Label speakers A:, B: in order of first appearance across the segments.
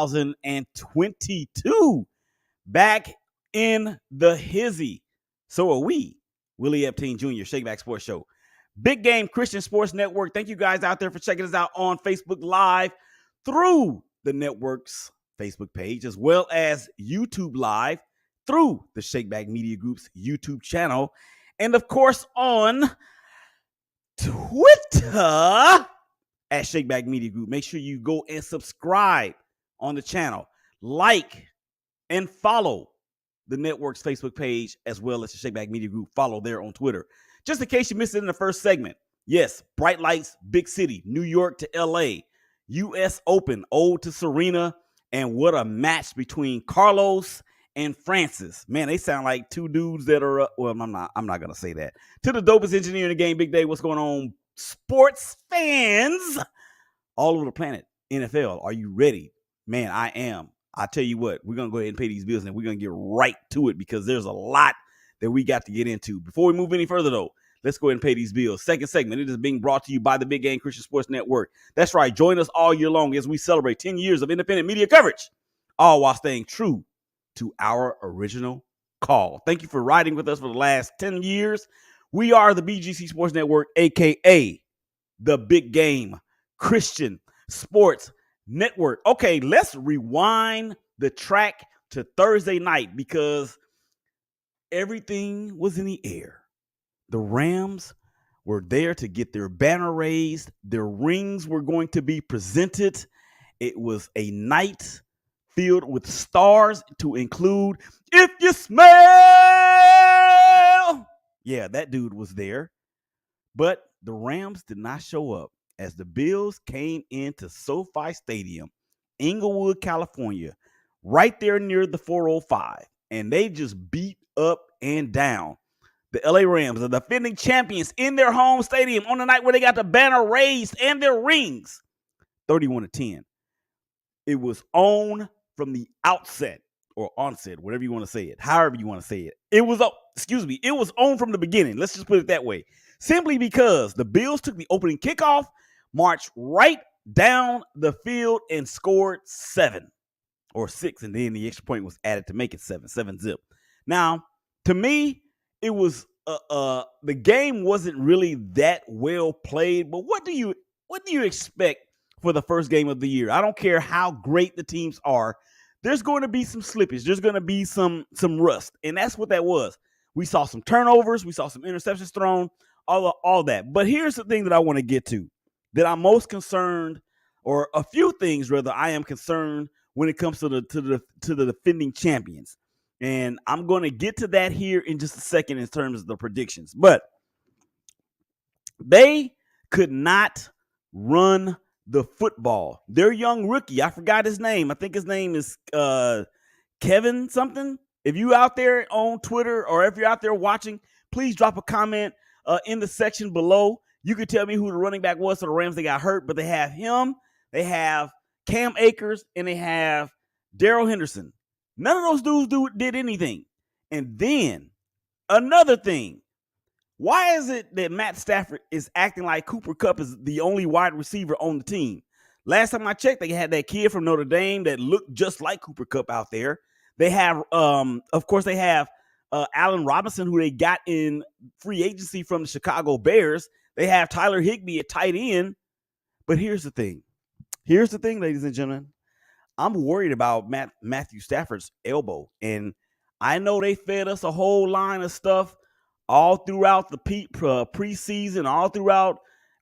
A: 2022. Back in the hizzy. So are we. Willie Epstein Jr., Shakeback Sports Show. Big Game Christian Sports Network. Thank you guys out there for checking us out on Facebook Live through the network's Facebook page, as well as YouTube Live through the Shakeback Media Group's YouTube channel. And of course, on Twitter at Shakeback Media Group. Make sure you go and subscribe on the channel. Like and follow the network's Facebook page, as well as the Shakeback Media Group. Follow there on Twitter. Just in case you missed it in the first segment. Yes, bright lights, big city, New York to LA, US Open, ode to Serena, and what a match between Carlos and Francis. Man, they sound like two dudes that are, well, I'm not going to say that. To the dopest engineer in the game, Big Day, what's going on? Sports fans all over the planet, NFL, are you ready? Man, I am. I tell you what, we're going to go ahead and pay these bills, and we're going to get right to it because there's a lot that we got to get into. Before we move any further, though, let's go ahead and pay these bills. Second segment, it is being brought to you by the Big Game Christian Sports Network. That's right. Join us all year long as we celebrate 10 years of independent media coverage, all while staying true to our original call. Thank you for riding with us for the last 10 years. We are the BGC Sports Network, a.k.a. the Big Game Christian Sports Network. Okay, let's rewind the track to Thursday night because everything was in the air. The Rams were there to get their banner raised. Their rings were going to be presented. It was a night filled with stars to include If You Smell. Yeah, that dude was there. But the Rams did not show up as the Bills came into SoFi Stadium, Inglewood, California, right there near the 405. And they just beat up and down the LA Rams, the defending champions, in their home stadium on the night where they got the banner raised and their rings, 31-10. It was on from the outset, or onset, whatever you want to say it, however you want to say it. It was on from the beginning. Let's just put it that way. Simply because the Bills took the opening kickoff, marched right down the field, and scored 7 or 6, and then the extra point was added to make it 7-0. Now, to me, it was the game wasn't really that well played. But what do you expect for the first game of the year? I don't care how great the teams are. There's going to be some slippage. There's going to be some rust, and that's what that was. We saw some turnovers. We saw some interceptions thrown. All that. But here's the thing that I want to get to, that I'm most concerned, or a few things rather, I am concerned when it comes to the defending champions. And I'm going to get to that here in just a second in terms of the predictions. But they could not run the football. Their young rookie, I forgot his name. I think his name is Kevin something. If you out there on Twitter, or if you're out there watching, please drop a comment in the section below. You could tell me who the running back was for the Rams. They got hurt, but they have him. They have Cam Akers, and they have Darrell Henderson. None of those dudes did anything. And then another thing, why is it that Matt Stafford is acting like Cooper Kupp is the only wide receiver on the team? Last time I checked, they had that kid from Notre Dame that looked just like Cooper Kupp out there. They have, of course, they have Allen Robinson, who they got in free agency from the Chicago Bears. They have Tyler Higbee at tight end. But here's the thing. Here's the thing, ladies and gentlemen. I'm worried about Matthew Stafford's elbow. And I know they fed us a whole line of stuff all throughout the preseason, all throughout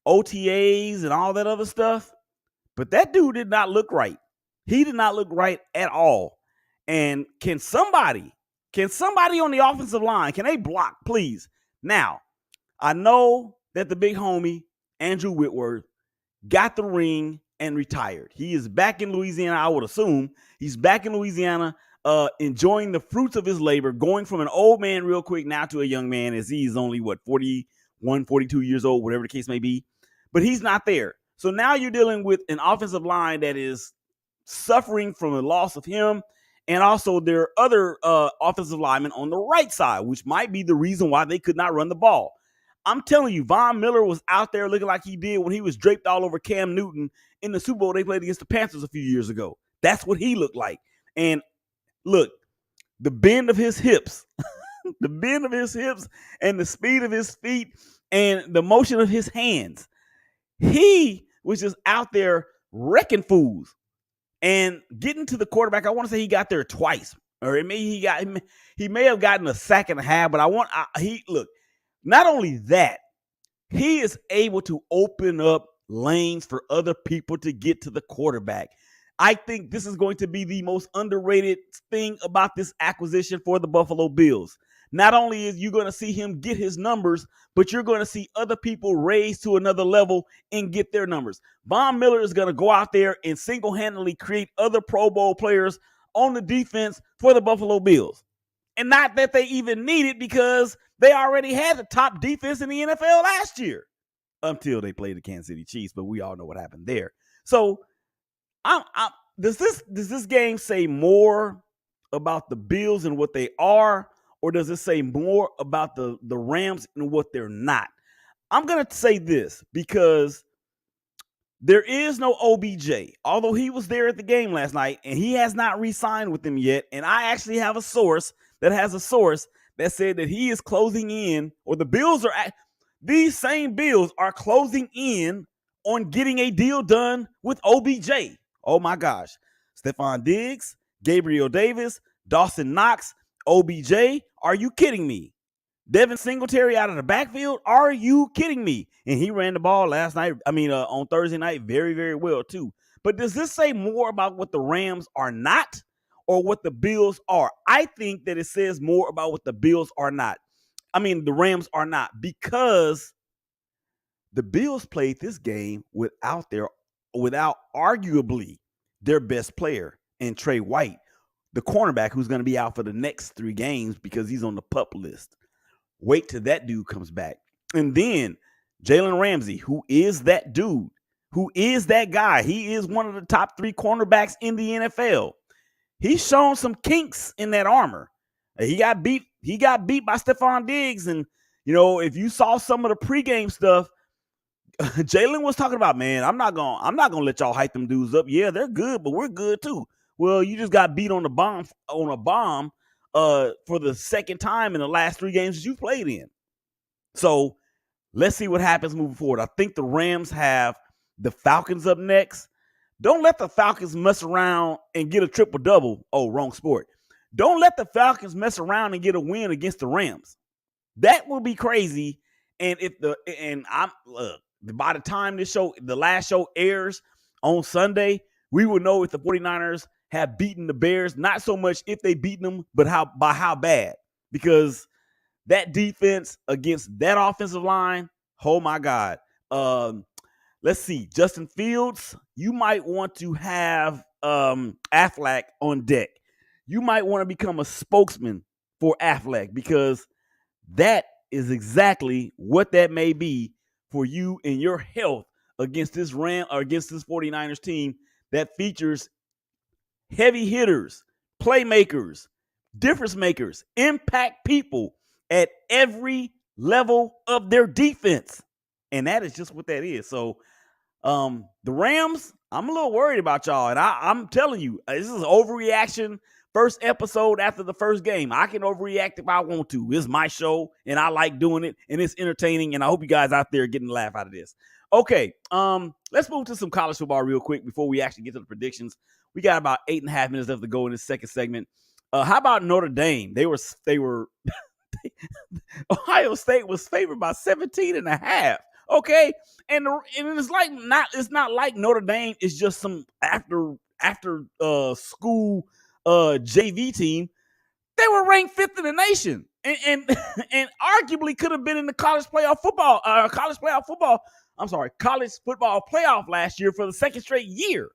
A: OTAs and all that other stuff. But that dude did not look right. He did not look right at all. And can somebody on the offensive line, can they block, please? Now, I know that the big homie, Andrew Whitworth, got the ring and retired. He is back in Louisiana, I would assume. He's back in Louisiana, enjoying the fruits of his labor, going from an old man real quick now to a young man, as he's only, 41, 42 years old, whatever the case may be. But he's not there. So now you're dealing with an offensive line that is suffering from the loss of him. And also there are other offensive linemen on the right side, which might be the reason why they could not run the ball. I'm telling you, Von Miller was out there looking like he did when he was draped all over Cam Newton in the Super Bowl they played against the Panthers a few years ago. That's what he looked like. And look, the bend of his hips, the bend of his hips and the speed of his feet and the motion of his hands. He was just out there wrecking fools and getting to the quarterback. I want to say he got there twice, or he may have gotten a sack and a half. But look. Not only that, he is able to open up lanes for other people to get to the quarterback. I think this is going to be the most underrated thing about this acquisition for the Buffalo Bills. Not only is you going to see him get his numbers, but you're going to see other people raise to another level and get their numbers. Von Miller is going to go out there and single-handedly create other Pro Bowl players on the defense for the Buffalo Bills. And not that they even need it, because they already had the top defense in the NFL last year until they played the Kansas City Chiefs, but we all know what happened there. So does this game say more about the Bills and what they are, or does it say more about the Rams and what they're not? I'm going to say this because there is no OBJ, although he was there at the game last night, and he has not re-signed with them yet. And I actually have a source that said that he is closing in, or these same Bills are closing in on getting a deal done with OBJ. Oh my gosh. Stephon Diggs, Gabriel Davis, Dawson Knox, OBJ. Are you kidding me? Devin Singletary out of the backfield. Are you kidding me? And he ran the ball on Thursday night very, very well too. But does this say more about what the Rams are not or what the Bills are? I think that it says more about what the Bills are not. The Rams are not, because the Bills played this game without arguably their best player and Trey White, the cornerback who's going to be out for the next 3 games because he's on the PUP list. Wait till that dude comes back. And then Jalen Ramsey, who is that dude, who is that guy. He is one of the top 3 cornerbacks in the NFL. He's shown some kinks in that armor. He got beat by Stephon Diggs. And, if you saw some of the pregame stuff, Jalen was talking about, man, I'm not gonna let y'all hype them dudes up. Yeah, they're good, but we're good too. Well, you just got beat on a bomb for the second time in the last 3 games that you played in. So let's see what happens moving forward. I think the Rams have the Falcons up next. Don't let the Falcons mess around and get a triple-double. Oh, wrong sport. Don't let the Falcons mess around and get a win against the Rams. That will be crazy. And by the time the last show airs on Sunday, we will know if the 49ers have beaten the Bears. Not so much if they beaten them, but by how bad. Because that defense against that offensive line, oh my God. Let's see. Justin Fields, you might want to have Affleck on deck. You might want to become a spokesman for Affleck, because that is exactly what that may be for you and your health against this 49ers team that features heavy hitters, playmakers, difference makers, impact people at every level of their defense. And that is just what that is. So the Rams, I'm a little worried about y'all. And I'm telling you, this is an overreaction. First episode after the first game. I can overreact if I want to. It's my show, and I like doing it, and it's entertaining, and I hope you guys out there are getting a laugh out of this. Okay, let's move to some college football real quick before we actually get to the predictions. We got about 8.5 minutes left to go in this second segment. How about Notre Dame? They were Ohio State was favored by 17.5. Okay, and it's not like Notre Dame is just some after school JV team. They were ranked 5th in the nation, and arguably could have been in the college football playoff last year for the second straight year.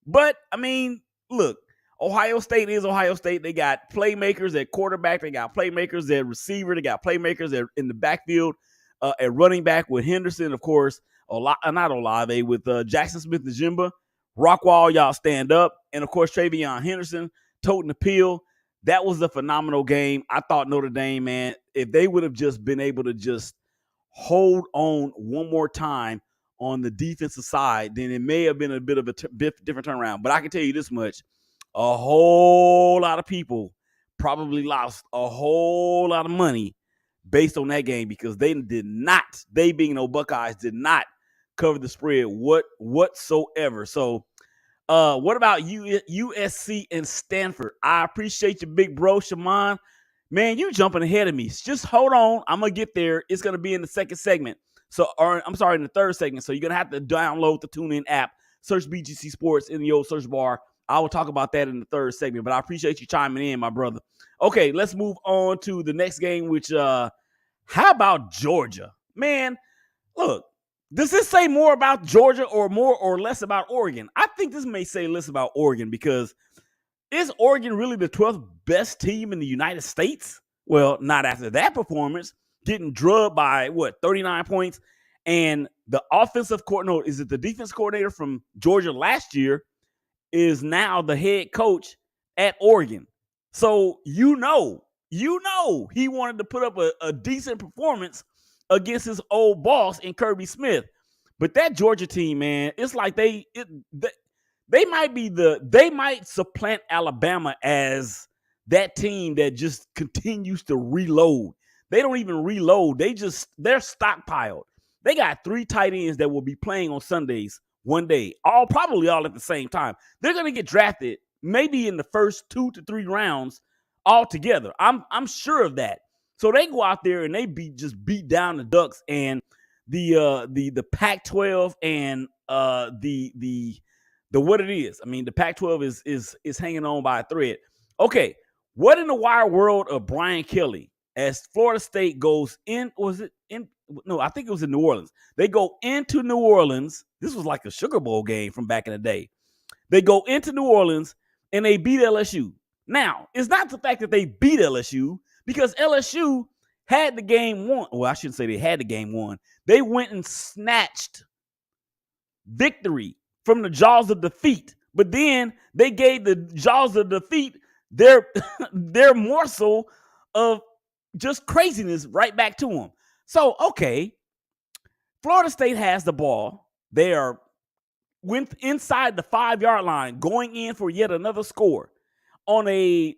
A: But look, Ohio State is Ohio State. They got playmakers at quarterback. They got playmakers at receiver. They got playmakers in the backfield at running back with Henderson, of course. Not Olave, with Jackson Smith-Njigba. Rockwall, y'all stand up. And, of course, Travion Henderson toting the pill. That was a phenomenal game. I thought Notre Dame, man, if they would have just been able to just hold on one more time on the defensive side, then it may have been a bit of a different turnaround. But I can tell you this much: a whole lot of people probably lost a whole lot of money based on that game because they being no Buckeyes, did not cover the spread whatsoever. So, what about USC and Stanford? I appreciate you, big bro, Shaman. Man, you jumping ahead of me. Just hold on. I'm going to get there. It's going to be in the second segment. In the third segment. So you're going to have to download the TuneIn app, search BGC Sports in the old search bar. I will talk about that in the third segment, but I appreciate you chiming in, my brother. Okay, let's move on to the next game, which, how about Georgia? Man, look, does this say more about Georgia or more or less about Oregon? I think this may say less about Oregon because is Oregon really the 12th best team in the United States? Well, not after that performance, getting drubbed by 39 points. And the offensive coordinator, is it the defense coordinator from Georgia last year, is now the head coach at Oregon. So you know, he wanted to put up a decent performance against his old boss in Kirby Smith. But that Georgia team, man, it's like they might supplant Alabama as that team that just continues to reload. They don't even reload. They're stockpiled. They got 3 tight ends that will be playing on Sundays one day, probably all at the same time. They're going to get drafted maybe in the first 2 to 3 rounds all together. I'm sure of that. So they go out there and they beat down the Ducks and the Pac-12 and the what it is. I mean, the Pac-12 is hanging on by a thread. Okay, what in the wide world of Brian Kelly as Florida State goes in? I think it was in New Orleans. They go into New Orleans. This was like a Sugar Bowl game from back in the day. They go into New Orleans and they beat LSU. Now, it's not the fact that they beat LSU because LSU had the game won. Well, I shouldn't say they had the game won. They went and snatched victory from the jaws of defeat. But then they gave the jaws of defeat their morsel of just craziness right back to them. So, okay, Florida State has the ball. They went inside the 5-yard line, going in for yet another score on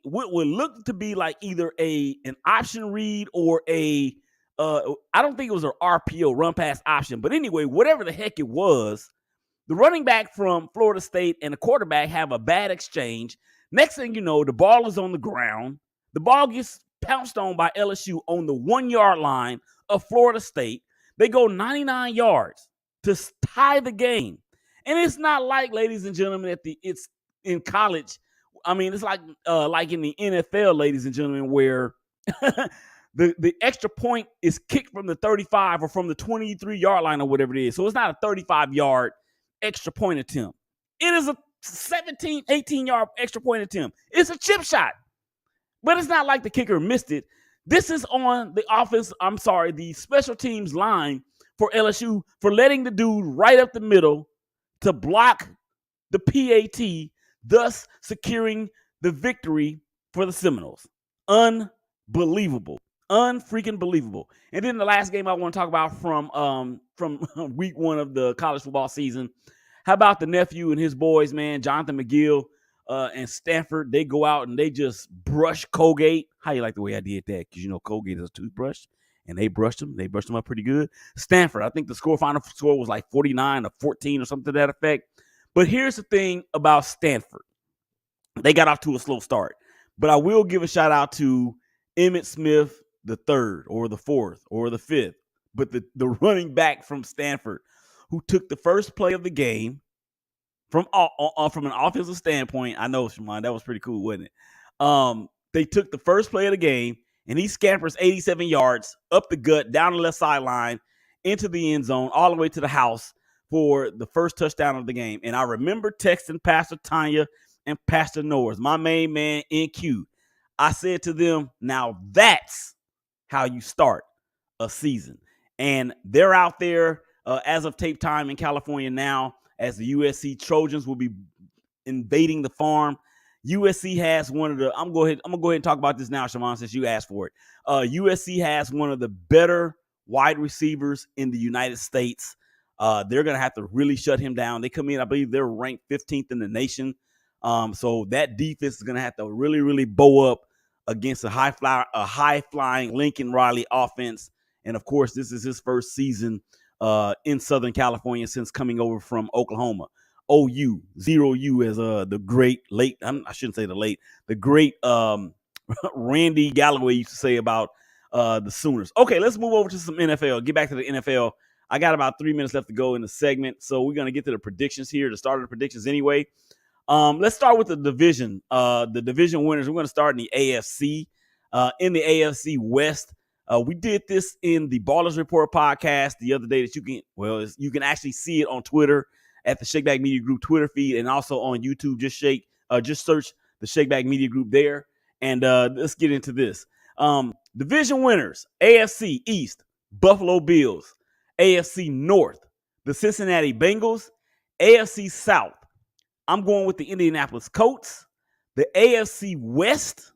A: what would look to be like either an option read or I don't think it was an RPO, run pass option. But anyway, whatever the heck it was, the running back from Florida State and the quarterback have a bad exchange. Next thing you know, the ball is on the ground. The ball gets pounced on by LSU on the 1-yard line of Florida State. They go 99 yards to tie the game. And it's not like, ladies and gentlemen, it's in college. I mean, it's like in the NFL, ladies and gentlemen, where the extra point is kicked from the 35 or from the 23-yard line or whatever it is. So it's not a 35-yard extra point attempt. It is a 17, 18-yard extra point attempt. It's a chip shot. But it's not like the kicker missed it. This is on the special teams line for LSU for letting the dude right up the middle to block the PAT, thus securing the victory for the Seminoles. Unbelievable. Unfreaking believable. And then the last game I want to talk about from week 1 of the college football season. How about the nephew and his boys, man, Jonathan McGill and Stanford? They go out and they just brush Colgate. How you like the way I did that? Because, Colgate is a toothbrush, and they brushed them. They brushed them up pretty good. Stanford, I think the final score was like 49-14 or something to that effect. But here's the thing about Stanford. They got off to a slow start. But I will give a shout out to Emmitt Smith, the 3rd or the 4th or the 5th. But the running back from Stanford, who took the first play of the game from an offensive standpoint. I know, Shimon, that was pretty cool, wasn't it? They took the first play of the game, and he scampers 87 yards up the gut, down the left sideline, into the end zone, all the way to the house for the first touchdown of the game. And I remember texting Pastor Tanya and Pastor Norris, my main man, NQ. I said to them, now that's how you start a season. And they're out there as of tape time in California now, as the USC Trojans will be invading the farm. USC has one of the, I'm going to go ahead and talk about this now, Shimon, since you asked for it. USC has one of the better wide receivers in the United States. They're going to have to really shut him down. They come in, I believe they're ranked 15th in the nation. So that defense is going to have to really, really bow up against a high flying Lincoln Riley offense. And of course, this is his first season in Southern California since coming over from Oklahoma. OU, 0U, as the great late, I shouldn't say the great Randy Galloway used to say about the Sooners. Okay, let's move over to some NFL. Get back to the NFL. I got about 3 minutes left to go in the segment, so we're going to get to the predictions here, the start of the predictions anyway. Let's start with the division. The division winners. We're going to start in the AFC. In the AFC West, we did this in the Ballers Report podcast the other day. That you can actually see it on Twitter at the Shakeback Media Group Twitter feed, and also on YouTube. Just search the Shakeback Media Group there, and let's get into this. Division winners: AFC East, Buffalo Bills; AFC North, the Cincinnati Bengals; AFC South, I'm going with the Indianapolis Colts; the AFC West.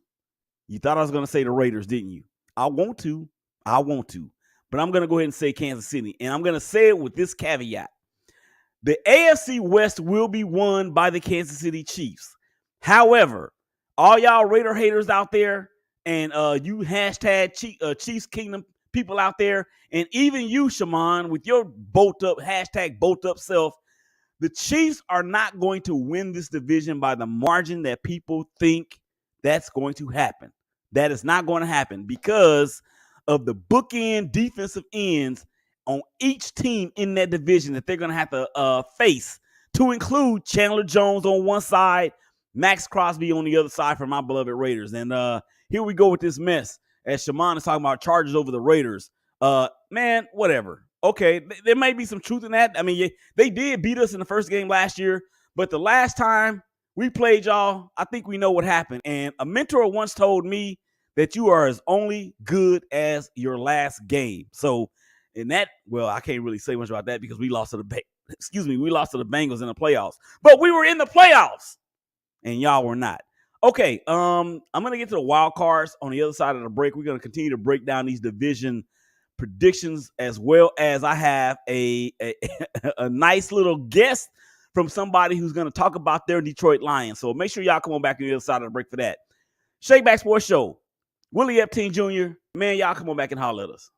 A: You thought I was going to say the Raiders, didn't you? I want to, but I'm going to go ahead and say Kansas City, and I'm going to say it with this caveat. The AFC West will be won by the Kansas City Chiefs. However, all y'all Raider haters out there, and you hashtag Chiefs Kingdom people out there, and even you, Shaman, with your bolt up self, the Chiefs are not going to win this division by the margin that people think that's going to happen. That is not going to happen because of the bookend defensive ends on each team in that division that they're going to have to face, to include Chandler Jones on one side, Max Crosby on the other side for my beloved Raiders. And here we go with this mess. As Shaman is talking about Chargers over the Raiders. Man, whatever. Okay, there may be some truth in that. I mean, they did beat us in the first game last year, but the last time we played y'all, I think we know what happened. And a mentor once told me that you are as only good as your last game. So, in that, well, I can't really say much about that because we lost to the Bengals in the playoffs. But we were in the playoffs, and y'all were not. Okay, I'm gonna get to the wild cards on the other side of the break. We're gonna continue to break down these division predictions, as well as I have a nice little guest from somebody who's going to talk about their Detroit Lions. So make sure y'all come on back on the other side of the break for that. Shakeback Sports Show. Willie Epstein Jr., man, y'all come on back and holler at us.